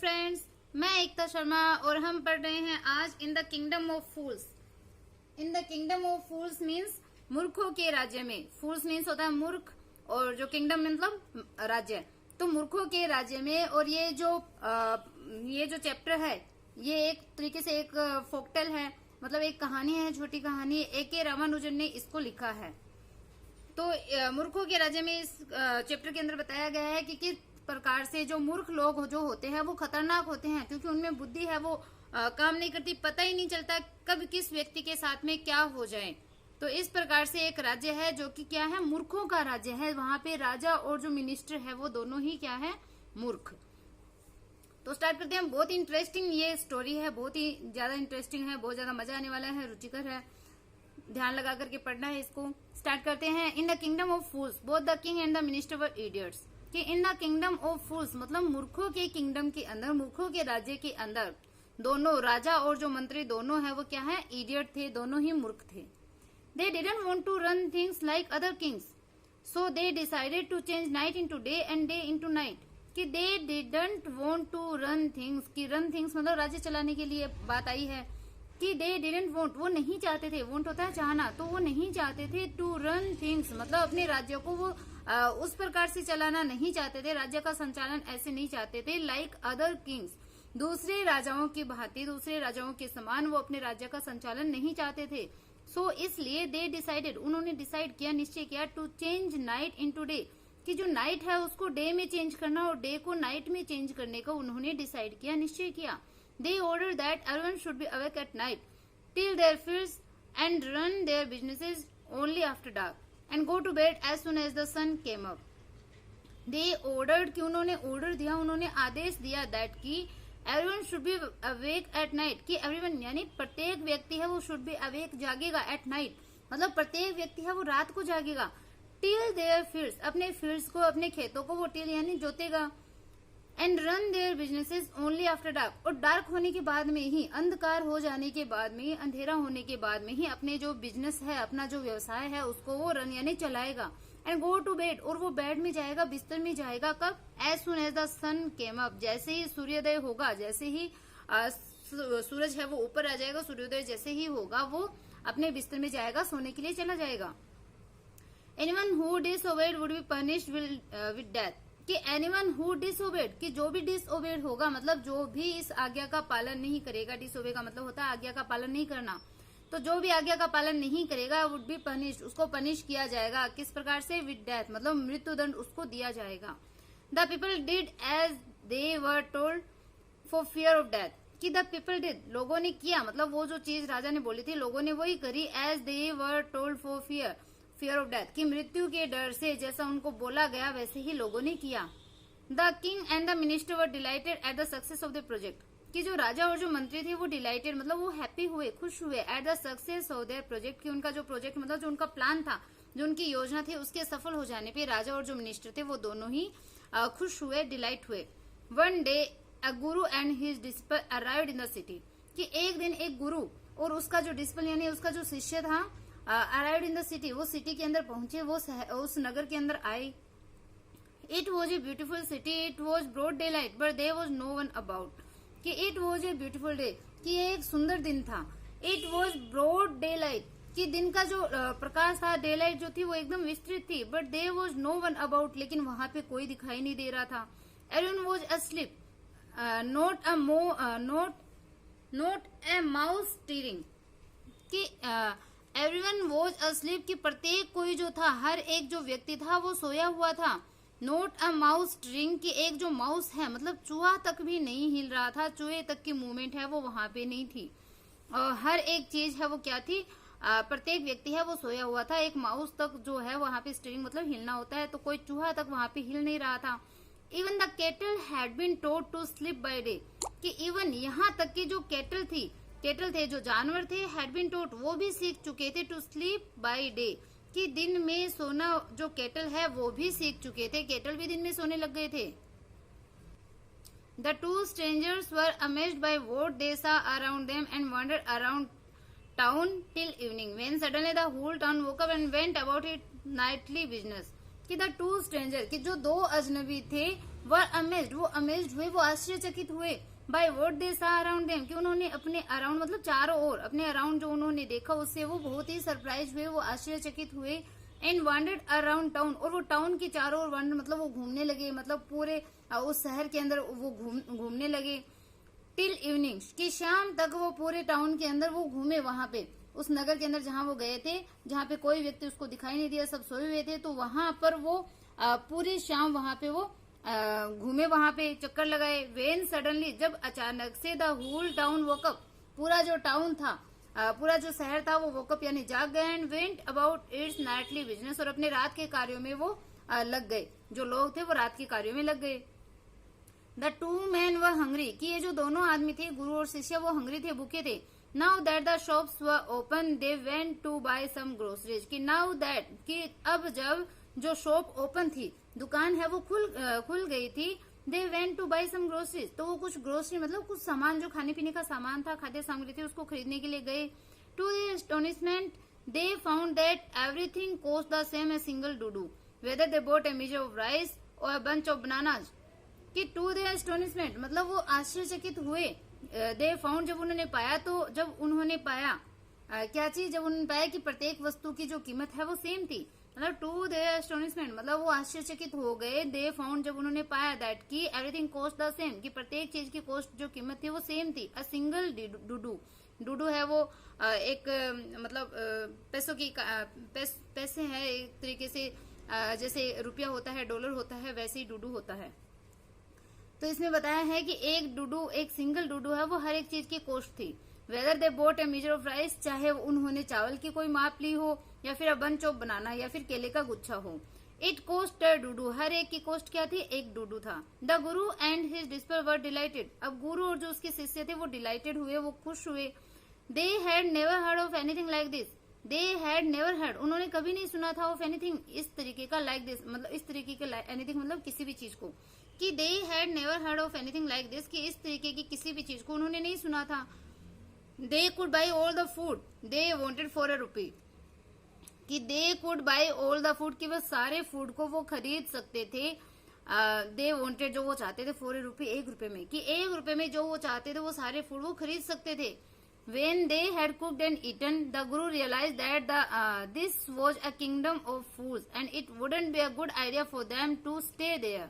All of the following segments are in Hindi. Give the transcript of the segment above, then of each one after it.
फ्रेंड्स, मैं एकता शर्मा और हम पढ़ रहे हैं आज in the kingdom of fools. In the kingdom of fools means मूर्खों के राज्य में। फूल्स मीन्स होता है मूर्ख और जो किंगडम मतलब राज्य, तो मूर्खों के राज्य में। और ये जो चैप्टर है ये एक तरीके से एक फोकटेल है, मतलब एक कहानी है, छोटी कहानी। A.K. रामानुजन ने इसको लिखा है। तो मूर्खों के राज्य में इस चैप्टर के अंदर बताया गया है कि किस प्रकार से जो मूर्ख लोग जो होते हैं वो खतरनाक होते हैं, क्योंकि उनमें बुद्धि है वो काम नहीं करती, पता ही नहीं चलता कब किस व्यक्ति के साथ में क्या हो जाए। तो इस प्रकार से एक राज्य है जो कि क्या है, मूर्खों का राज्य है। वहां पे राजा और जो मिनिस्टर है वो दोनों ही क्या है, मूर्ख। तो स्टार्ट करते हैं। बहुत इंटरेस्टिंग ये स्टोरी है, बहुत ही ज्यादा इंटरेस्टिंग है, बहुत ज्यादा मजा आने वाला है, रुचिकर है, ध्यान लगा करके पढ़ना है इसको। स्टार्ट करते हैं। In the kingdom of fools both the king and the minister were idiots. कि इन द किंगडम ऑफ फूल्स मतलब मूर्खों के किंगडम के अंदर, मूर्खों के राज्य के अंदर दोनों राजा और जो मंत्री दोनों है वो क्या है, इडियट थे, दोनों ही मूर्ख थे। They didn't want to run things like other kings, so they decided to change night into day and day into night. कि they didn't want to run things, की रन थिंग्स मतलब राज्य चलाने के लिए बात आई है। कि दे डिडंट वांट, वो नहीं चाहते थे, वांट होता है चाहना, तो वो नहीं चाहते थे टू रन थिंग्स मतलब अपने राज्य को वो उस प्रकार से चलाना नहीं चाहते थे, राज्य का संचालन ऐसे नहीं चाहते थे। लाइक अदर किंग्स, दूसरे राजाओं की भांति, दूसरे राजाओं के समान वो अपने राज्य का संचालन नहीं चाहते थे। सो इसलिए दे डिसाइडेड, उन्होंने डिसाइड किया, निश्चय किया, to change night into day, कि जो नाइट है उसको डे में चेंज करना और डे को नाइट में चेंज करने का उन्होंने डिसाइड किया, निश्चय किया। They ordered that everyone should be awake at night till their fields and run their businesses only after dark and go to bed as soon as the sun came up. They ordered कि उन्होंने order दिया, उन्होंने आदेश दिया that कि everyone should be awake at night, कि everyone यानी प्रत्येक व्यक्ति है वो should be awake जागेगा at night, मतलब प्रत्येक व्यक्ति है वो रात को जागेगा। till their fields अपने fields को, अपने खेतों को वो till यानी जोतेगा। And run their businesses only after dark, और डार्क होने के बाद में ही, अंधकार हो जाने के बाद में ही, अंधेरा होने के बाद में ही अपने जो बिजनेस है, अपना जो व्यवसाय है उसको वो रन यानी चलाएगा। एंड गो टू बेड, और वो बेड में जाएगा, बिस्तर में जाएगा कब, as soon as the sun came up, जैसे ही सूर्योदय होगा, जैसे ही सूरज है वो ऊपर आ जाएगा, सूर्योदय जैसे ही होगा वो अपने बिस्तर में जाएगा, सोने के लिए चला जाएगा। Anyone who disobeyed would be punished with death, कि एनीवन हु डिसओबेड, कि जो भी डिसओबेड होगा मतलब जो भी इस आज्ञा का पालन नहीं करेगा, डिसओबे का मतलब होता है आज्ञा का पालन नहीं करना, तो जो भी आज्ञा का पालन नहीं करेगा वुड बी पनिश्ड, उसको पनिश किया जाएगा। किस प्रकार से, विद डेथ मतलब मृत्युदंड उसको दिया जाएगा। The people did as they were told for fear of death, कि द पीपल डिड लोगों ने किया, मतलब वो जो चीज राजा ने बोली थी लोगों ने वही करी, as they were told for fear of death, कि मृत्यु के डर से जैसा उनको बोला गया वैसे ही लोगों ने किया। The king and the minister were dilated at the success of the project, कि जो राजा और जो मंत्री थे वो डिलाइटेड मतलब वो हैप्पी हुए, खुश हुए, at the success of their project, कि उनका जो प्रोजेक्ट मतलब जो उनका प्लान था, जो उनकी योजना थी उसके सफल हो जाने पे राजा और जो मिनिस्टर थे वो दोनों ही खुश हुए, डिलाइट हुए। One day a Guru and his disciple arrived in the city, कि एक दिन एक गुरु और उसका जो डिसिपल यानी उसका जो शिष्य था अराइव्ड इन द सिटी, वो सिटी के अंदर पहुंचे, वो उस नगर के अंदर आए। It was a beautiful city, it was broad daylight but there was no one about, कि it was a beautiful day, कि ये एक सुंदर दिन था। It was broad daylight, कि दिन का जो प्रकाश था, डे लाइट जो थी वो एकदम विस्तृत थी, but there was no one about, लेकिन वहां पे कोई दिखाई नहीं दे रहा था। Everyone was asleep, not a mouse stirring, कि एवरीवन वॉज अस्लीप, कि प्रत्येक कोई जो था, हर एक जो व्यक्ति था वो सोया हुआ था। नोट अ माउस स्ट्रिंग, कि एक जो माउस है मतलब चूहा तक भी नहीं हिल रहा था, चूहे तक की मूवमेंट है वो वहां पे नहीं थी। और हर एक चीज है वो क्या थी, प्रत्येक व्यक्ति है वो सोया हुआ था, एक माउस तक जो है वहां पे स्ट्रिंग मतलब हिलना होता है, तो कोई चूहा तक वहां पे हिल नहीं रहा था। Even the cattle had been told to sleep by day, कि इवन यहाँ तक की जो केटल थे, जो जानवर थे, हैड बीन टोल्ड वो भी सीख चुके थे, टू स्लीप बाय डे, कि दिन में सोना जो केटल है वो भी सीख चुके थे, केटल भी दिन में सोने लग गए थे। The two strangers were amazed by what they saw around them and wandered around town till evening when suddenly the whole town woke up and went about it nightly business, कि द टू स्ट्रेंजर, कि जो दो अजनबी थे वर अमेज्ड, वो अमेज्ड हुए, वो आश्चर्यचकित हुए बाय व्हाट दे सा अराउंड देम, कि उन्होंने अपने अराउंड मतलब चारों ओर अपने अराउंड जो उन्होंने देखा उससे वो बहुत ही सरप्राइज हुए, वो आश्चर्यचकित हुए। एंड वांडेड अराउंड टाउन, और वो टाउन की चारों ओर वांडेड मतलब वो घूमने लगे, मतलब पूरे उस शहर के अंदर वो घूमने लगे। टिल इवनिंग, कि शाम तक वो पूरे टाउन के अंदर वो घूमे, वहां पे उस नगर के अंदर जहां वो गए थे, जहां पे कोई व्यक्ति उसको दिखाई नहीं दिया, सब सोए हुए थे, तो वहां पर वो पूरी शाम वहां पे वो घूमे, वहां पे चक्कर लगाए। वेन सडनली, जब अचानक से द होल टाउन वोकअप, पूरा जो टाउन था, पूरा जो शहर था वो वोकअप यानी जाग गए। And went about it's Knightley business, और अपने रात के कार्यों में वो लग गए, जो लोग थे वो रात के कार्यों में लग गए। The two man were hungry, कि ये जो दोनों आदमी थे गुरु और शिष्य वो हंग्री थे, भूखे थे। Now that the shops were open they went to buy some groceries, कि नाउ दैट, कि अब जब जो शॉप ओपन थी, दुकान है वो खुल गई थी। They went to buy some groceries, तो वो कुछ ग्रोसरी मतलब कुछ सामान जो खाने पीने का सामान था, खाद्य सामग्री थी, उसको खरीदने के लिए गए। To the astonishment they found that everything cost the same a single डूडू, whether they bought a measure of rice और अ बंच ऑफ बनानाज, कि टू द एस्टोनिशमेंट मतलब वो आश्चर्यचकित हुए। दे फाउंड, जब उन्होंने पाया, तो जब उन्होंने पाया क्या चीज, जब उन्होंने पाया कि प्रत्येक वस्तु की जो कीमत है वो सेम थी, मतलब टू द एस्टोनिशमेंट मतलब वो आश्चर्यचकित हो गए। दे फाउंड, जब उन्होंने पाया दैट कि एवरीथिंग कॉस्ट द सेम, कि प्रत्येक चीज की कॉस्ट जो कीमत थी वो सेम थी। अ सिंगल डूडू, डूडू है वो एक मतलब पैसों की पैसे है एक तरीके से, जैसे रुपया होता है, डॉलर होता है, वैसे ही डूडू होता है। तो इसमें बताया है कि एक डूडू, एक सिंगल डूडू है वो हर एक चीज की कॉस्ट थी। Whether they bought a measure of rice, चाहे उन्होंने चावल की कोई माप ली हो, या फिर अ बंच ऑफ बनाना, या फिर केले का गुच्छा हो। इट कोस्ट अ डूडू, हर एक की कॉस्ट क्या थी, एक डूडू था। The Guru and his डिस्पल were dilated, अब गुरु और जो उसके शिष्य थे वो डिलाइटेड हुए, वो खुश हुए। They had never heard of anything like this, they had never heard, उन्होंने कभी नहीं सुना था ऑफ एनीथिंग, इस तरीके का, लाइक दिस मतलब इस तरीके के, एनीथिंग मतलब किसी भी चीज को, कि they had never heard of anything like this, कि इस तरीके की किसी भी चीज को उन्होंने नहीं सुना था। They could buy all the food they wanted for a rupee, कि they could buy all the food, कि वह सारे फूड को वो खरीद सकते थे। दे वॉन्टेड, जो वो चाहते थे, फॉर अ रुपी, 1 रुपए में, कि 1 रुपए में जो वो चाहते थे वो सारे फूड वो खरीद सकते थे। When they had cooked and eaten, the Guru realized that this was a kingdom of fools and it wouldn't be a good idea for them to stay there.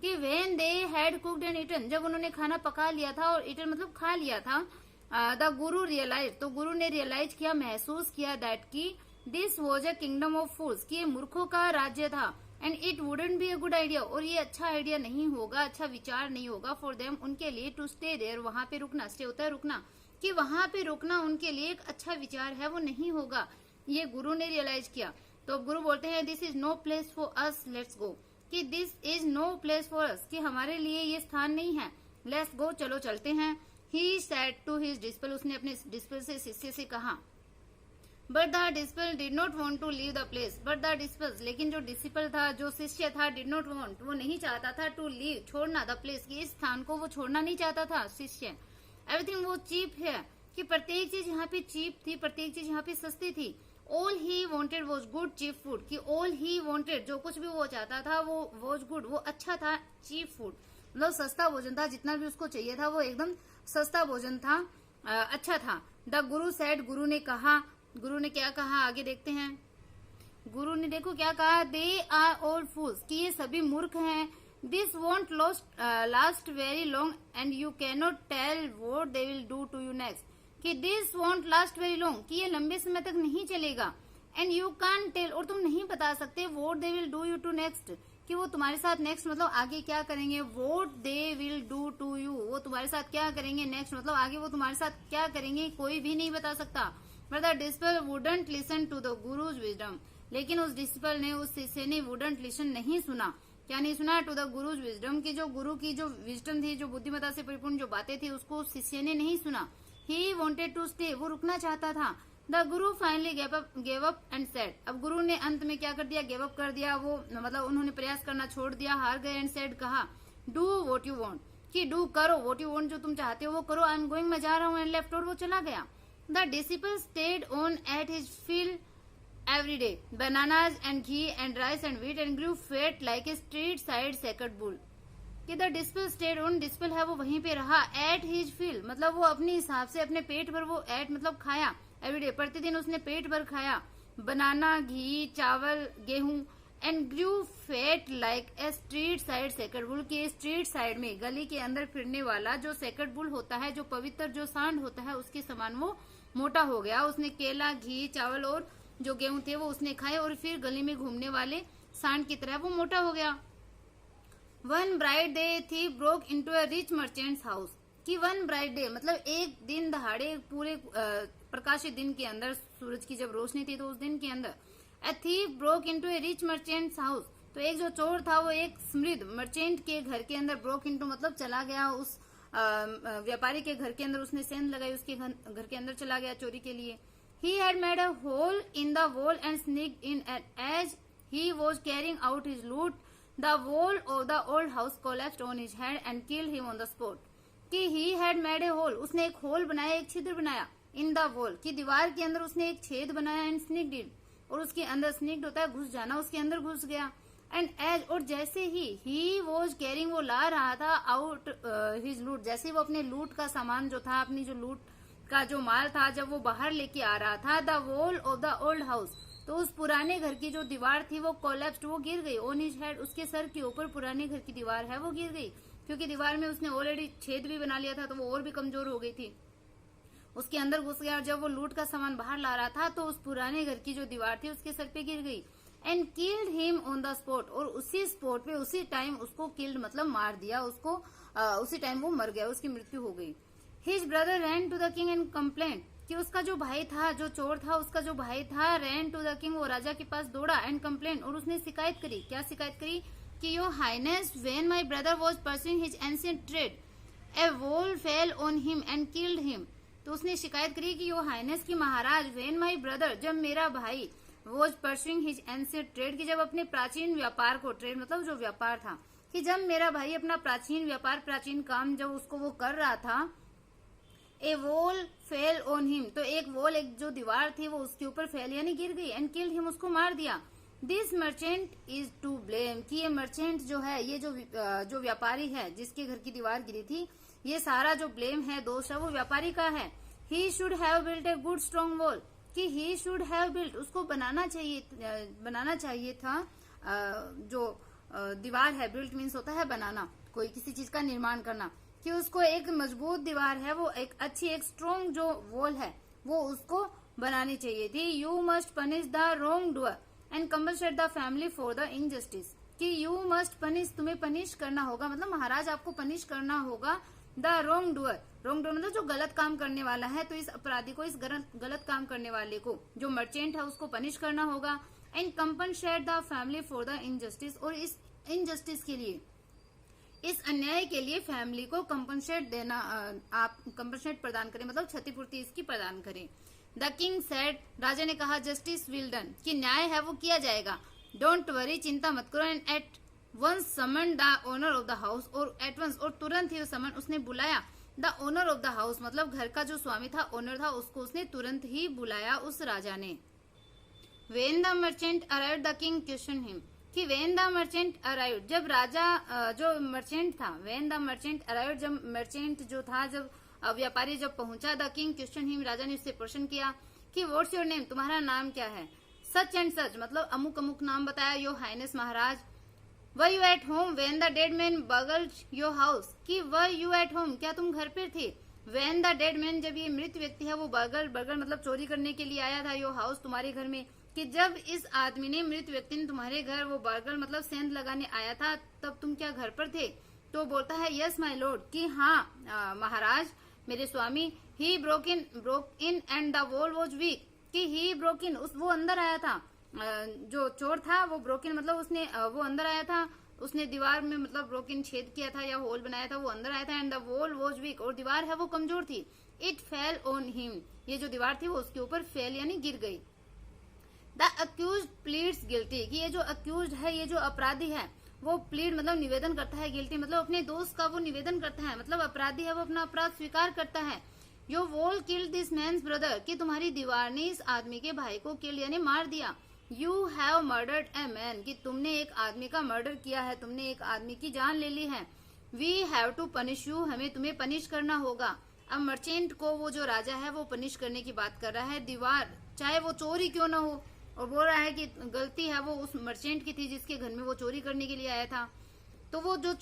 कि when they had cooked and eaten, जब उन्होंने खाना पका लिया था, और eaten मतलब खा लिया था, द गुरु रियलाइज, तो गुरु ने रियलाइज किया, महसूस किया, दैट की this was a kingdom of fools, कि ये मूर्खों का राज्य था। And it wouldn't be a good idea, और ये अच्छा आइडिया नहीं होगा, अच्छा विचार नहीं होगा, फॉर देम, उनके लिए, टू स्टे देयर, वहां पे रुकना, स्टे होता है रुकना, कि वहां पे रुकना उनके लिए एक अच्छा विचार है, वो नहीं होगा, ये गुरु ने रियलाइज किया। तो गुरु बोलते हैं this is no place for us, let's go, कि this is no place for us, कि हमारे लिए ये स्थान नहीं है, लेट्स गो, चलो चलते हैं। He said to his disciple, उसने अपने डिस्पल से, शिष्य से कहा। But the disciple did not want to leave the place, but the disciple, लेकिन जो डिसिपल था, जो शिष्य था, डिड नॉट वॉन्ट, वो नहीं चाहता था, टू लीव, छोड़ना, द प्लेस, कि इस स्थान को वो छोड़ना नहीं चाहता था शिष्य। एवरीथिंग वो चीप है, कि प्रत्येक चीज यहाँ पे चीप थी, प्रत्येक चीज यहाँ पे सस्ती थी। All he wanted was good cheap food, कि ऑल ही वॉन्टेड, जो कुछ भी वो चाहता था, वो वॉज गुड, वो अच्छा था, चीप फूड मतलब सस्ता भोजन था, जितना भी उसको चाहिए था वो एकदम सस्ता भोजन था, अच्छा था। द गुरु सेड, गुरु ने कहा, गुरु ने क्या कहा आगे देखते हैं। गुरु ने देखो क्या कहा, दे आर ऑल फूल्स, कि ये सभी मूर्ख हैं। This won't last very long and you cannot tell what they will do to you next, कि this won't last very long, कि ये लंबे समय तक नहीं चलेगा। एंड यू कैन टेल, और तुम नहीं बता सकते, what they will do you to next, कि वो तुम्हारे साथ नेक्स्ट मतलब आगे क्या करेंगे। What they will do to you, वो तुम्हारे साथ क्या करेंगे, नेक्स्ट मतलब आगे वो तुम्हारे साथ क्या करेंगे, कोई भी नहीं बता सकता। But the disciple wouldn't listen to the guru's wisdom, लेकिन उस डिसिपल ने, उस शिष्य ने वुडंट लिसन, नहीं सुना, क्या नहीं सुना, टू द गुरुज विजडम, की जो गुरु की जो विजडम थी, जो बुद्धिमत्ता से परिपूर्ण जो बातें थी, उसको उस शिष्य ने नहीं सुना। ही वॉन्टेड टू स्टे, वो रुकना चाहता था। The Guru finally gave up and said, अब गुरु ने अंत में क्या कर दिया, गेव अप कर दिया, वो मतलब उन्होंने प्रयास करना छोड़ दिया, हार गए। एंड सेड, कहा, डू वॉट यू वॉन्ट, कि डू करो, वॉट यू वॉन्ट, जो तुम चाहते हो वो करो, आई एम गोइंग, मैं जा रहा हूँ। एंड लेफ्ट, और वो चला गया। The disciple stayed on at his field every day, bananas and ghee and rice and wheat, and grew fat like a street side sacred bull, कि द डिस्पल स्टेड ऑन, डिस्पल है वो वहीं पे रहा, एट हिज फील मतलब वो अपने हिसाब से अपने पेट भर वो एट मतलब खाया, एवरीडे प्रतिदिन उसने पेट भर खाया, बनाना घी चावल गेहूं, and Guru fat like a street side sacred bull, की स्ट्रीट साइड में गली के अंदर फिरने वाला जो सेकर्ड बुल होता है, जो पवित्र जो सांड होता है, उसके समान वो मोटा हो गया। उसने केला घी चावल और जो गेहूं थे वो उसने खाए और फिर गली में घूमने वाले सांड की तरह वो मोटा हो गया। वन ब्राइट डे थी broke into a rich merchants house, कि वन ब्राइट डे मतलब एक दिन दहाड़े पूरे प्रकाशित दिन के अंदर, सूरज की जब रोशनी थी तो उस दिन के अंदर, a thief broke into A rich merchants house, तो एक जो चोर था वो एक समृद्ध मर्चेंट के घर के अंदर, ब्रोक इनटू मतलब चला गया, उस व्यापारी के घर के अंदर उसने सेंध लगाई, उसके घर के अंदर चला गया चोरी के लिए। He had made a hole in the wall and sneaked in as he was carrying out his loot, the wall of the old house collapsed on his head and killed him on the spot, कि he had made a hole, उसने एक होल बनाया, एक छिद्र बनाया, इन द वॉल की दीवार के अंदर उसने एक छेद बनाया, एंड स्निक्ड इट और उसके अंदर स्निक्ड होता है घुस जाना, उसके अंदर घुस गया, एंड एज और जैसे ही वॉज कैरिंग वो ला रहा था आउट हिज लूट, जैसे वो अपने लूट का सामान जो था, अपनी जो लूट का जो माल था, जब वो बाहर लेके आ रहा था, the wall of the old house, तो उस पुराने घर की जो दीवार थी वो कोलैप्स्ड, वो गिर गई, ऑन हिज हेड उसके सर के ऊपर पुराने घर की दीवार है वो गिर गई, क्योंकि दीवार में उसने ऑलरेडी छेद भी बना लिया था तो वो और भी कमजोर हो गई थी, उसके अंदर घुस गया, और जब वो लूट का सामान बाहर ला रहा था तो उस पुराने घर की जो दीवार थी उसके सर पे गिर गई, and killed him on the spot, और उसी स्पॉट पे उसी टाइम उसको किल्ड मतलब मार दिया उसको, उसी टाइम वो मर गया, उसकी मृत्यु हो गई। His brother ran to the king and complaint, कि उसका जो भाई था, जो चोर था, उसका जो भाई था, रैन टू द किंग वो राजा के पास दौड़ा, एंड कंप्लेंट और उसने शिकायत करी, क्या शिकायत करी, कि your highness when my brother was pursuing his ancient trade a wall fell on him and killed him, तो उसने शिकायत करी कि योर हाइनेस की महाराज, व्हेन माय ब्रदर जब मेरा भाई, was pursuing his ancient trade, की जब अपने प्राचीन व्यापार को, ट्रेड मतलब जो व्यापार था, कि जब मेरा भाई अपना प्राचीन व्यापार प्राचीन काम जब उसको वो कर रहा था, ए वॉल फेल ऑन हिम, तो एक वॉल एक जो दीवार थी वो उसके ऊपर फैल यानी गिर गई, एंड किल्ड हिम उसको मार दिया। This merchant is to blame, कि ये मर्चेंट जो है, ये जो व्यापारी है जिसके घर की दीवार गिरी थी, ये सारा जो ब्लेम है, दोष है, वो व्यापारी का है। He should have built a good strong wall, कि ही शुड हैव बिल्ट उसको बनाना चाहिए था, जो दीवार है, बिल्ट मीन्स होता है बनाना, कोई किसी चीज का निर्माण करना, कि उसको एक मजबूत दीवार है, वो एक अच्छी एक स्ट्रॉन्ग जो वॉल है वो उसको बनानी चाहिए थी। You must punish the wrong doer and compensate the family for the injustice, कि यू मस्ट पनिश तुम्हें पनिश करना होगा, मतलब महाराज आपको पनिश करना होगा, the wrong doer, wrong doer मतलब जो गलत काम करने वाला है, तो इस अपराधी को, इस गलत काम करने वाले को, जो मर्चेंट है उसको पनिश करना होगा, and compensate the family for the injustice, और इस इनजस्टिस के लिए, इस अन्याय के लिए फैमिली को कंपनसेट देना, आप कंपनसेट प्रदान करें मतलब क्षतिपूर्ति इसकी प्रदान करें। द किंग सेड, राजा ने कहा, जस्टिस विल डन, कि न्याय है वो किया जाएगा, डोंट वरी चिंता मत करो, and at once summon the owner of the house, और एट वंस और तुरंत ही समन उसने बुलाया, the owner of the house मतलब घर का जो स्वामी था, ओनर था, उसको उसने तुरंत ही बुलाया उस राजा ने। When the merchant arrived the king question him, कि वेन द मर्चेंट अराइव्ड, जब राजा जो मर्चेंट था, वेन द मर्चेंट अराइव्ड, जब मर्चेंट जो था, जब व्यापारी जब पहुंचा, द किंग क्वेश्चन हिम राजा ने उससे प्रश्न किया कि व्हाट्स योर नेम, तुम्हारा नाम क्या है, सच एंड सच मतलब अमुक अमुक नाम बताया, योर हाइनेस महाराज, were you at home when the dead man burgled your house, कि वर यू एट होम क्या तुम घर पे थे, वेन द डेड मैन जब ये मृत व्यक्ति है वो बगल मतलब चोरी करने के लिए आया था, योर हाउस तुम्हारे घर में, कि जब इस आदमी ने, मृत व्यक्ति ने तुम्हारे घर वो बर्गर मतलब सेंध लगाने आया था तब तुम क्या घर पर थे, तो बोलता है यस माय लॉर्ड, कि हाँ महाराज मेरे स्वामी, he broke in and the wall was weak, कि ही ब्रोक इन वो अंदर आया था, जो चोर था वो ब्रोक इन मतलब उसने वो अंदर आया था, उसने दीवार में मतलब ब्रोक इन छेद किया था या होल बनाया था, वो अंदर आया था, and the wall was week और दीवार है वो कमजोर थी, इट फेल ऑन हिम ये जो दीवार थी वो उसके ऊपर फेल यानी गिर गई। द अक्यूज प्लीड्स गिल्टी, कि ये जो अक्यूज है, ये जो अपराधी है वो प्लीड मतलब निवेदन करता है, गिल्टी मतलब अपने दोस्त का वो निवेदन करता है, मतलब अपराधी है वो अपना अपराध स्वीकार करता है। Your wall killed this man's brother, कि तुम्हारी दीवार ने इस आदमी के भाई को किल यानी मार दिया। You have murdered a man, कि तुमने एक आदमी का मर्डर किया है, तुमने एक आदमी की जान ले ली है। We have to punish you, हमें तुम्हें पनिश करना होगा। अब मर्चेंट को वो जो राजा है वो पनिश करने की बात कर रहा है। दीवार चाहे वो चोरी क्यों ना हो, और बोल रहा है कि गलती है वो उस मर्चेंट की थी जिसके घर में वो चोरी करने के लिए आया था। तो वो जो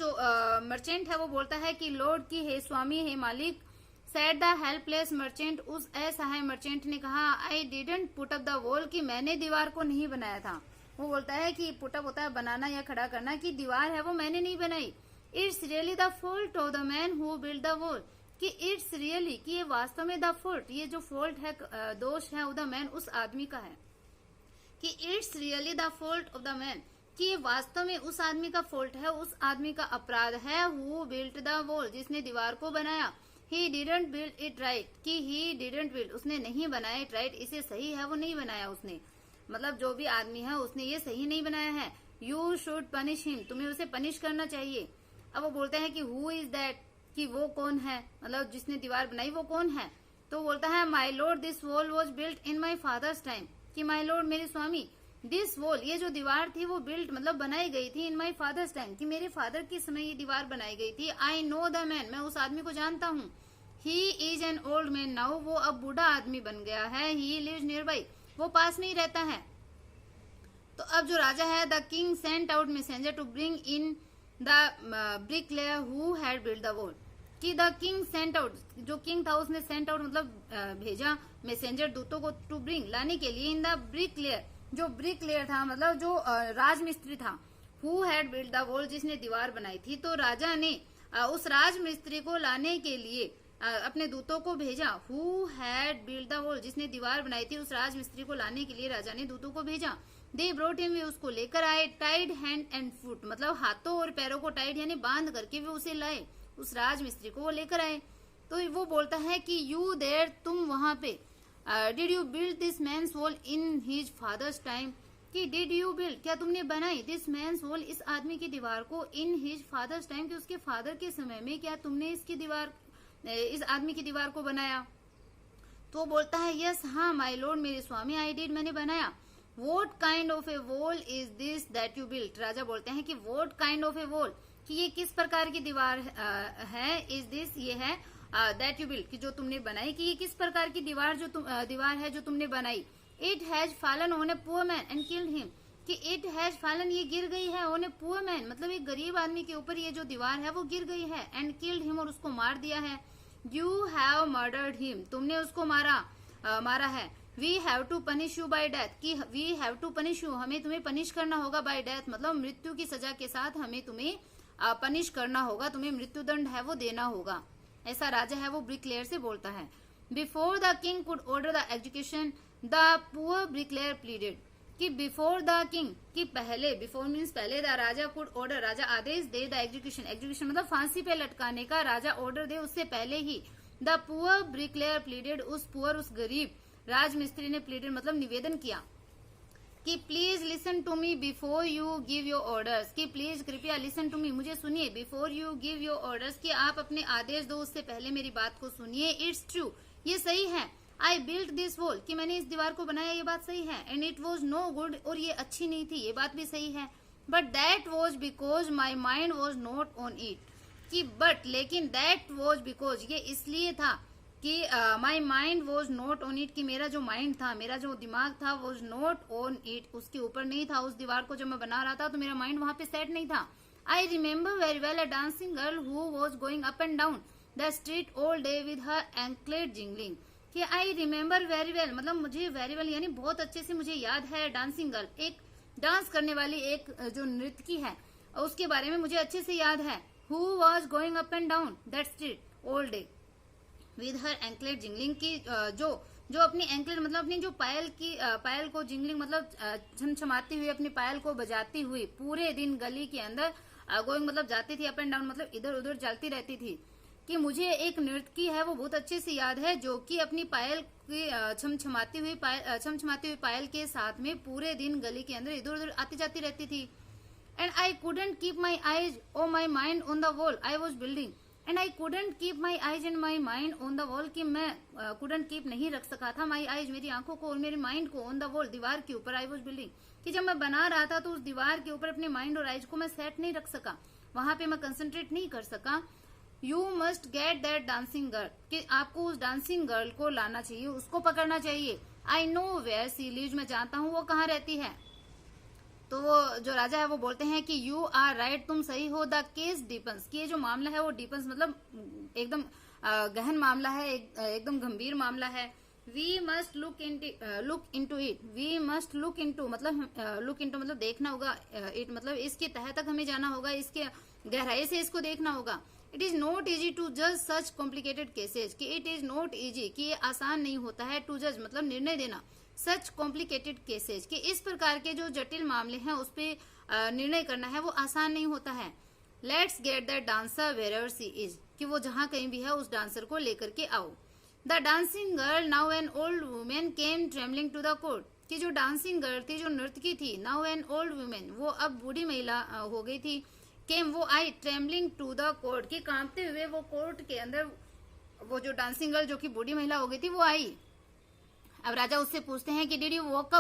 मर्चेंट है वो बोलता है कि लॉर्ड की हे स्वामी, हे मालिक। सेड द हेल्पलेस मर्चेंट, उस असहाय मर्चेंट ने कहा, I didn't put up the wall, कि मैंने दीवार को नहीं बनाया था। वो बोलता है कि पुटअप होता है बनाना या खड़ा करना, कि दीवार है वो मैंने नहीं बनाई। It's really the fault of the man who build the wall, कि इट्स रियली, कि ये वास्तव में द फॉल्ट, ये जो फॉल्ट है, दोष है, ऑफ द मैन, उस आदमी का है। कि it's really the fault of the man, कि ये वास्तव में उस आदमी का फॉल्ट है, उस आदमी का अपराध है। हु बिल्ट द वॉल, जिसने दीवार को बनाया। He didn't build it right, कि ही डिडंट बिल्ड, उसने नहीं बनाया इट राइट, इसे सही है वो नहीं बनाया उसने, मतलब जो भी आदमी है उसने ये सही नहीं बनाया है। यू शुड पनिश हिम, तुम्हें उसे पनिश करना चाहिए। अब वो बोलते हैं कि हु इज दैट, कि वो कौन है, मतलब जिसने दीवार बनाई वो कौन है। तो बोलता है my Lord this wall was built in my father's time, कि माई लॉर्ड मेरे स्वामी, दिस वॉल, ये जो दीवार थी वो बिल्ट मतलब बनाई गई थी, इन माई फादर्स टाइम, कि मेरे फादर के समय ये दीवार बनाई गई थी। आई नो द मैन, मैं उस आदमी को जानता हूँ। He is an old man now, वो अब बूढ़ा आदमी बन गया है। ही लिव्स नियर बाई, वो पास में ही रहता है। तो अब जो राजा है, the king sent out messenger to bring in the bricklayer who had build the wall, कि द किंग सेंट आउट, जो किंग था उसने सेंट आउट मतलब भेजा मैसेंजर, दूतों को, टू ब्रिंग लाने के लिए, इन द ब्रिकलेयर, जो ब्रिकलेयर था मतलब जो राजमिस्त्री था, who had build the wall, जिसने दीवार बनाई थी। तो राजा ने उस राजमिस्त्री को लाने के लिए अपने दूतों को भेजा। Who had build the wall, जिसने दीवार बनाई थी, उस राजमिस्त्री को लाने के लिए राजा ने दूतों को भेजा। दे ब्रोट हिम, वे उसको लेकर आए। टाइड हैंड एंड फुट, मतलब हाथों और पैरों को टाइड यानी बांध करके वे उसे लाए, उस राजमिस्त्री को वो लेकर आए। तो वो बोलता है कि यू देयर, तुम वहां पे, did you build this man's wall in his father's time, कि डिड यू बिल्ड, क्या तुमने बनाई, दिस मैन्स वॉल, इस आदमी की दीवार को, इन हिज फादर्स टाइम, कि उसके फादर के समय में क्या तुमने इसकी दीवार, इस आदमी की दीवार को बनाया। तो बोलता है यस, हाँ माय लॉर्ड, मेरे स्वामी, आई डिड, मैंने बनाया। What kind of a wall is this that you built, राजा बोलते हैं कि what kind of a wall, कि ये किस प्रकार की दीवार है, इज दिस, ये है, दैट यू बिल्ट, कि जो तुमने बनाई, कि ये किस प्रकार की दीवार दीवार है जो तुमने बनाई। It has fallen on a poor man and killed him, कि इट हैज फॉलन, ये गिर गई है, ऑन ए पुअर मैन, मतलब एक गरीब आदमी के ऊपर ये जो दीवार है वो गिर गई है, एंड किल्ड हिम, और उसको मार दिया है। यू हैव मर्डर्ड हिम, तुमने उसको मारा है। We have to punish you by death, कि we have to punish you, हमें तुम्हें पनिश करना होगा, बाय डेथ मतलब मृत्यु की सजा के साथ हमें तुम्हें पनिश करना होगा, तुम्हें मृत्युदंड है वो देना होगा। ऐसा राजा है वो ब्रिकलेयर से बोलता है। Before the king could order the execution, the poor bricklayer pleaded, कि बिफोर द किंग, कि पहले, बिफोर मीन्स पहले, द राजा कुड ऑर्डर, राजा आदेश दे, द एग्जीक्यूशन, एग्जीक्यूशन मतलब फांसी पे लटकाने का राजा ऑर्डर दे, उससे पहले ही द पुअर ब्रिकलेयर प्लीडेड, उस पुअर, उस गरीब राजमिस्त्री ने प्लीडेड मतलब निवेदन किया कि please listen to me before you give your orders, कि प्लीज कृपया लिसन टू मी, मुझे सुनिए, before you give your orders, कि आप अपने आदेश दो उससे पहले मेरी बात को सुनिए। इट्स ट्रू, ये सही है। आई बिल्ट दिस वॉल, कि मैंने इस दीवार को बनाया, ये बात सही है। And it was no good, और ये अच्छी नहीं थी, ये बात भी सही है। But that was because my mind was not on it, कि बट लेकिन, दैट वॉज बिकॉज, ये इसलिए था कि my mind was not on it, कि मेरा जो माइंड था, मेरा जो दिमाग था, वॉज नॉट ऑन इट, उसके ऊपर नहीं था। उस दीवार को जब मैं बना रहा था तो मेरा माइंड वहां पे सेट नहीं था। I remember very well a dancing girl who was going up and down the street all day with her anklet jingling, कि आई रिमेम्बर वेरी वेल मतलब मुझे वेरी वेल यानी बहुत अच्छे से मुझे याद है। डांसिंग गर्ल, एक डांस करने वाली एक जो नृत्यकी है, उसके बारे में मुझे अच्छे से याद है। Who was going up and down that street all day with her anklet jingling, की जो अपनी एंकलेट मतलब अपनी जो पायल को जिंगलिंग मतलब छमछमाती हुई, अपनी पायल को बजाती हुई पूरे दिन गली के अंदर गोइंग मतलब जाती थी, अप एंड डाउन मतलब इधर उधर चलती रहती थी। कि मुझे एक नृत्यकी है वो बहुत अच्छे से याद है जो कि अपनी पायल की छमछमाती हुई पायल के साथ में पूरे दिन गली के अंदर इधर उधर आती जाती रहती थी। And I couldn't keep my eyes और my mind on the wall I was building, and I couldn't keep my eyes and my mind on the wall, कि मैं कुडंट कीप नहीं रख सका था माई आईज मेरी आंखों को और मेरे माइंड को ऑन द वॉल दीवार के ऊपर, आई वॉज बिल्डिंग, कि जब मैं बना रहा था तो उस दीवार के ऊपर अपने माइंड और आईज को मैं सेट नहीं रख सका। वहां पे मैं कंसंट्रेट नहीं कर सका। You must get that dancing girl, कि आपको उस डांसिंग गर्ल को लाना चाहिए, उसको पकड़ना चाहिए। I know where she lives, मैं जानता हूँ वो कहाँ रहती है। तो वो जो राजा है वो बोलते हैं कि यू आर राइट, तुम सही हो। द केस डीपन्स, कि ये जो मामला है वो डीपन्स मतलब एकदम गहन मामला है, एकदम गंभीर मामला है। We must look into it, we must look into मतलब देखना होगा, इट मतलब इसके तह तक हमें जाना होगा, इसके गहराई से इसको देखना होगा। It is not easy to जज सच कॉम्प्लिकेटेड केसेज, कि इट इज नॉट इजी, कि ये आसान नहीं होता है, टू जज मतलब निर्णय देना, सच कॉम्प्लिकेटेड केसेज, कि इस प्रकार के जो जटिल मामले हैं उस पर निर्णय करना है वो आसान नहीं होता है। Let's get that dancer wherever she is, कि वो जहां कहीं भी है उस डांसर को लेकर के आओ। The dancing girl now an old woman came travelling to the court, कि जो डांसिंग गर्ल थी, जो नर्तकी थी, नाउ एन ओल्ड वुमेन, वो अब बूढ़ी महिला हो गई थी। केम वो आई, ट्रेवलिंग टू द कोर्ट, कि कांपते हुए वो कोर्ट के अंदर, वो जो डांसिंग गर्ल जो कि बूढ़ी महिला हो गई थी वो आई। अब राजा उससे पूछते हैं कि did you walk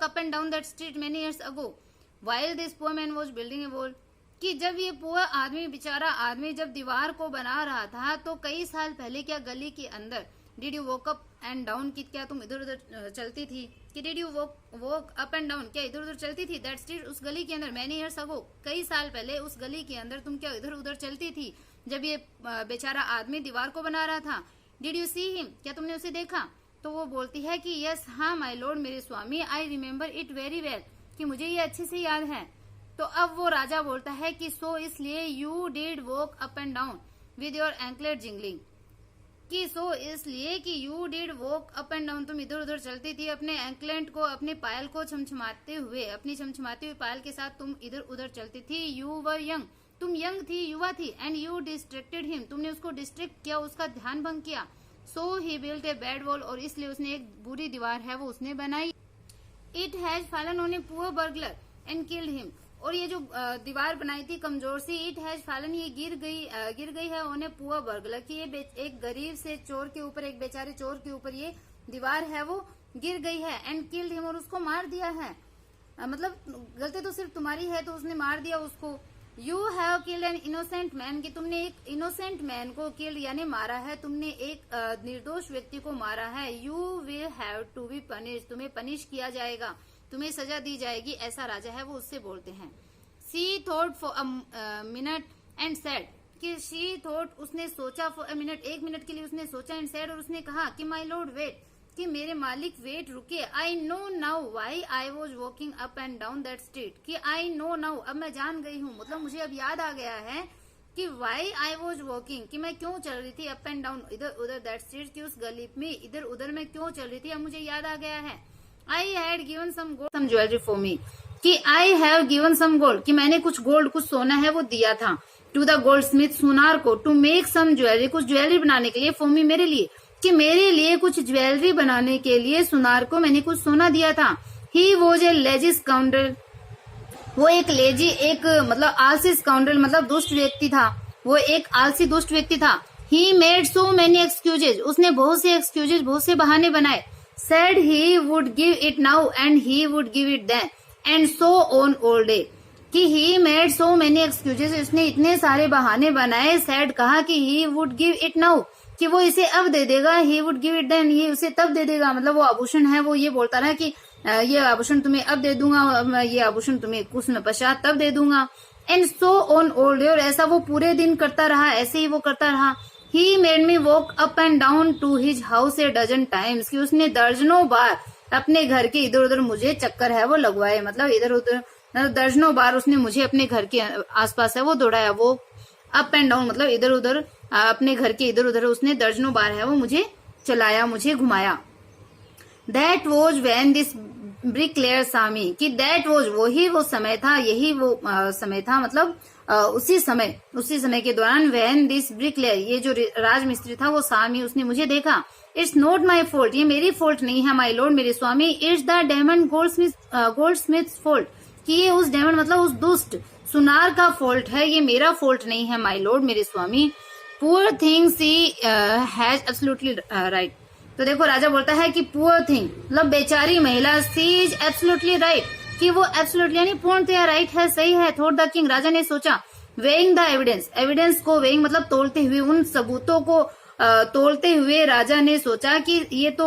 up and down that street many years ago while this poor man was building A wall, कि जब ये पुअर आदमी, बेचारा आदमी जब दीवार को बना रहा था तो कई साल पहले क्या गली के अंदर, did you walk up and down, कि क्या तुम इधर उधर चलती थी, कि did you walk up and down, क्या इधर उधर चलती थी, दैट स्ट्रीट उस गली के अंदर, मैनी इयर्स अगो कई साल पहले उस गली के अंदर तुम क्या इधर उधर चलती थी जब ये बेचारा आदमी दीवार को बना रहा था। डिड यू सी हिम, क्या तुमने उसे देखा। तो वो बोलती है कि यस हाँ माय लॉर्ड, मेरे स्वामी, I remember it very well, कि मुझे ये अच्छे से याद है। तो अब वो राजा बोलता है कि सो इसलिए you did walk up and down with your anklet jingling, कि सो इसलिए कि you did walk up and down, तुम इधर उधर चलती थी अपने एंकलेट को, अपने पायल को छमछमाते हुए, अपनी छमछमाती हुई पायल के साथ तुम इधर उधर चलती थी। यू वर यंग, तुम यंग थी, युवा थी। एंड यू डिस्ट्रैक्टेड हिम, तुमने उसको डिस्ट्रैक्ट किया, उसका ध्यान भंग किया। सो ही बिल्ट ए बैड वॉल, और इसलिए उसने एक बुरी दीवार है वो उसने बनाई। It has fallen on a poor burglar and killed him, और ये जो दीवार बनाई थी कमजोर सी, इट हैज फॉलन, ये गिर गई है ऑन ए पुअर बर्गलर, कि ये एक गरीब से चोर के ऊपर, एक बेचारे चोर के ऊपर ये दीवार है वो गिर गई है। एंड किल्ड हिम, और उसको मार दिया है, मतलब गलती तो सिर्फ तुम्हारी है तो उसने मार दिया उसको। You have killed an innocent man, कि तुमने एक इनोसेंट मैन को किल्ड यानी मारा है, तुमने एक निर्दोष व्यक्ति को मारा है। You will have to be punish, तुम्हें पनिश किया जाएगा, तुम्हें सजा दी जाएगी, ऐसा राजा है वो उससे बोलते हैं। She thought for a minute and said, कि शी थॉट, उसने सोचा, फॉर अ मिनट, एक मिनट के लिए उसने सोचा, एंड सेड, और उसने कहा कि माई लॉर्ड वेट, कि मेरे मालिक वेट रुके। I know now why I was walking up and down that street, कि आई नो नाउ, अब मैं जान गई हूँ, मतलब मुझे अब याद आ गया है कि वाई आई वॉज वॉकिंग, कि मैं क्यों चल रही थी अप एंड डाउन, इधर उधर दैट स्ट्रीट, की उस गली में इधर उधर मैं क्यों चल रही थी, अब मुझे याद आ गया है। I had given some jewellery for me, कि I have given some gold, कि मैंने कुछ गोल्ड, कुछ सोना है वो दिया था, टू द गोल्ड स्मिथ, सुनार को, टू मेक सम ज्वेलरी, कुछ ज्वेलरी बनाने के लिए, फॉर मी, मेरे लिए, कि मेरे लिए कुछ ज्वेलरी बनाने के लिए सुनार को मैंने कुछ सोना दिया था। He was a lazy scoundrel, वो एक लेजी, एक मतलब आलसी स्काउंड्रल, मतलब दुष्ट व्यक्ति था, वो एक आलसी दुष्ट व्यक्ति था। He made so many excuses, उसने बहुत से एक्सक्यूजेज, बहुत से बहाने बनाए। Said he would give it now and he would give it then and so on all day, कि he made so many excuses, उसने इतने सारे बहाने बनाए। सेड कहा कि he would give it now, कि वो इसे अब दे देगा, he would give it then, ये उसे तब दे देगा, मतलब वो आभूषण है वो ये बोलता रहा कि ये आभूषण तुम्हें अब दे दूंगा, ये आभूषण तुम्हें कुछ समय पश्चात तब दे दूंगा। And so on all day, और ऐसा वो पूरे दिन करता रहा, ऐसे ही वो करता रहा। He made me walk up and down to his house a dozen times, कि उसने दर्जनों बार अपने घर के इधर उधर मुझे चक्कर है वो लगवाए, मतलब इधर उधर दर्जनों बार उसने मुझे अपने घर के आसपास है वो दौड़ाया, वो अप एंड डाउन मतलब इधर उधर, अपने घर के इधर उधर उसने दर्जनों बार है वो मुझे चलाया, मुझे घुमाया। That was when this bricklayer सामी, कि दैट वॉज, वही वो समय था, यही वो समय था, मतलब उसी समय के दौरान, वेन दिस ब्रिकलेयर, ये जो राजमिस्त्री था वो सामी, उसने मुझे देखा। इट्स नॉट माई फॉल्ट, ये मेरी फॉल्ट नहीं है, माई लॉर्ड, मेरे स्वामी। It's the diamond goldsmith fault, कि ये उस डायमंड मतलब उस दुष्ट सुनार का फॉल्ट है, ये मेरा फॉल्ट नहीं है, माई लॉर्ड, मेरे स्वामी। Poor thing she has absolutely right, तो देखो राजा बोलता है कि पुअर थिंग मतलब बेचारी महिला, सी इज एब्सोल्युटली राइट, कि वो एब्सोल्युटली यानी पूर्णतया राइट है, सही है। थॉट द किंग, राजा ने सोचा। वेइंग द एविडेंस, एविडेंस को वेइंग मतलब तोलते हुए, उन सबूतों को तोलते हुए राजा ने सोचा कि ये तो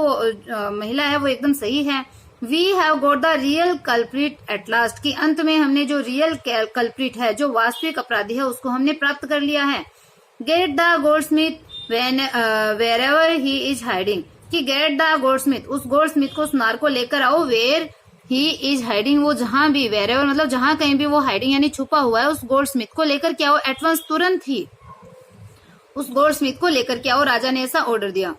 महिला है वो एकदम सही है। We have got the real culprit at last, कि अंत में हमने जो रियल कल्प्रिट है, जो वास्तविक अपराधी है, उसको हमने प्राप्त कर लिया है। Get the goldsmith wherever he is hiding, कि गेट द गोल्डस्मिथ, उस गोल्डस्मिथ को, सुनार को लेकर आओ। वेयर ही इज हाइडिंग, वो जहां भी, वेर एवर मतलब जहां कहीं भी वो हाइडिंग यानी छुपा हुआ है, उस गोल्डस्मिथ को लेकर के आओ। एटवांस, तुरंत ही उस गोल्डस्मिथ को लेकर के आओ, राजा ने ऐसा ऑर्डर दिया।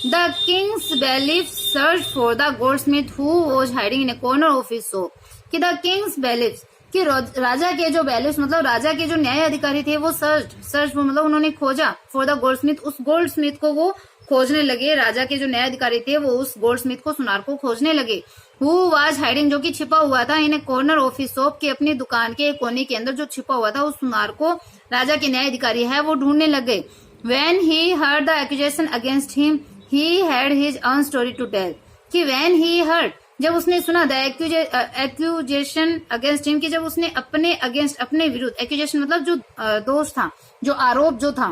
The king's bailiff search for the goldsmith who was hiding in a corner of his shop, कि द किंग्स बैलिफ, कि राजा के जो बैलिफ मतलब राजा के जो न्याय अधिकारी थे वो सर्च मतलब उन्होंने खोजा, फॉर द गोल्डस्मिथ, उस गोल्डस्मिथ को वो खोजने लगे। राजा के जो न्याय अधिकारी थे वो उस गोल्डस्मिथ को, सुनार को खोजने लगे। हु वाज हाइडिंग, जो कि छिपा हुआ था, इन a corner of his shop, के अपनी दुकान के कोने के अंदर जो छिपा हुआ था, उस सुनार को राजा के न्याय अधिकारी है वो ढूंढने लगे। When he heard the accusation against him, he had his own story to tell, कि when he heard, जब उसने सुना, द एक्यूजेशन अगेंस्ट हिम, कि जब उसने अपने अगेंस्ट, अपने विरुद्ध, एक्यूजेशन मतलब जो दोष था, जो आरोप जो था,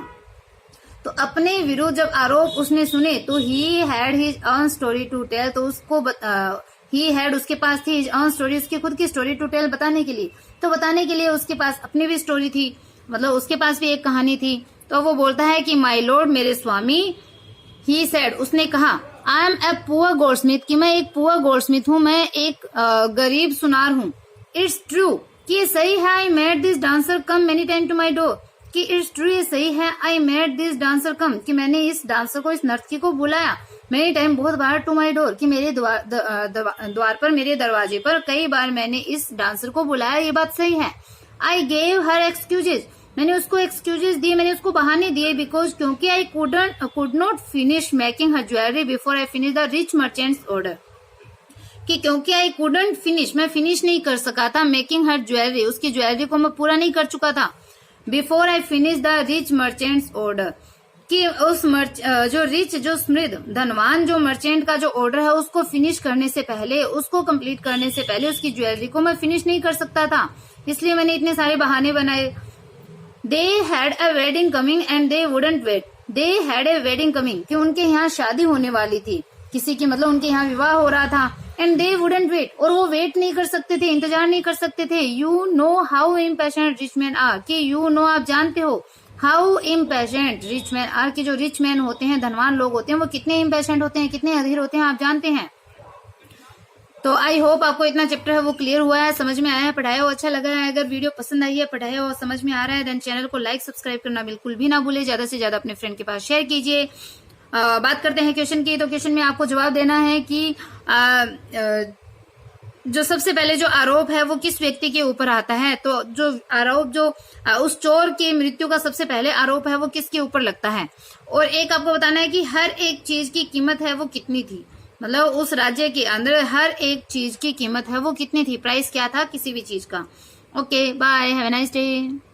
तो अपने विरुद्ध जब आरोप उसने सुने, तो he had his own story to tell, तो उसको ही हैड, उसके पास थी, हिज ऑन स्टोरी, उसकी खुद की स्टोरी टू टेल, बताने के लिए। तो बताने के लिए उसके पास अपनी भी स्टोरी थी, मतलब उसके पास भी एक कहानी थी। तो वो बोलता है कि माई लॉर्ड, मेरे स्वामी, ही सेड, उसने कहा, I am a poor goldsmith, कि मैं एक पुअर गोल्डस्मिथ हूँ, मैं एक गरीब सुनार हूँ। इट्स ट्रू, कि ये सही है, I made this dancer come many time to my door, कि इट्स ट्रू, ये सही है, I made this dancer come, कि मैंने इस डांसर को, इस नर्तकी को बुलाया, मेनी टाइम, बहुत बार, टू माई डोर, कि मेरे द्वार पर, मेरे दरवाजे पर कई बार मैंने इस डांसर को बुलाया, ये बात सही है। आई गेव हर एक्सक्यूजेज, मैंने उसको एक्सक्यूजेस दिए, मैंने उसको बहाने दिए, बिकॉज, क्योंकि I could not finish making her jewellery before I finish the rich merchants order, कि क्योंकि आई कुडंट फिनिश, मैं फिनिश नहीं कर सका था, मेकिंग हर ज्वेलरी, उसकी ज्वेलरी को मैं पूरा नहीं कर चुका था, before I finish the rich merchants order, कि उस जो रिच, जो समृद्ध, धनवान जो मर्चेंट का जो ऑर्डर है, उसको फिनिश करने से पहले, उसको कंप्लीट करने से पहले, उसकी ज्वेलरी को मैं फिनिश नहीं कर सकता था, इसलिए मैंने इतने सारे बहाने बनाए। They had a wedding coming and they wouldn't wait. They had a wedding coming, कि उनके यहाँ शादी होने वाली थी किसी की, मतलब उनके यहाँ विवाह हो रहा था। And they wouldn't wait, और वो वेट नहीं कर सकते थे, इंतजार नहीं कर सकते थे। You know how impatient rich men are, कि you know आप जानते हो, how impatient rich men are, कि जो rich men होते हैं, धनवान लोग होते हैं, वो कितने impatient होते हैं, कितने अधीर होते हैं, आप जानते हैं। तो आई होप आपको इतना चैप्टर है वो क्लियर हुआ है, समझ में आया है, पढ़ाया हो, अच्छा लगा है। अगर वीडियो पसंद आई है, पढ़ाया हो, समझ में आ रहा है, देन चैनल को लाइक सब्सक्राइब करना बिल्कुल भी ना भूले, ज्यादा से ज्यादा अपने फ्रेंड के पास शेयर कीजिए। बात करते हैं क्वेश्चन की। तो क्वेश्चन में आपको जवाब देना है कि जो सबसे पहले जो आरोप है वो किस व्यक्ति के ऊपर आता है। तो जो आरोप जो उस चोर की मृत्यु का सबसे पहले आरोप है वो किसके ऊपर लगता है। और एक आपको बताना है कि हर एक चीज की कीमत है वो कितनी थी, मतलब उस राज्य के अंदर हर एक चीज की कीमत है वो कितनी थी, प्राइस क्या था किसी भी चीज का। Okay bye, have a nice day.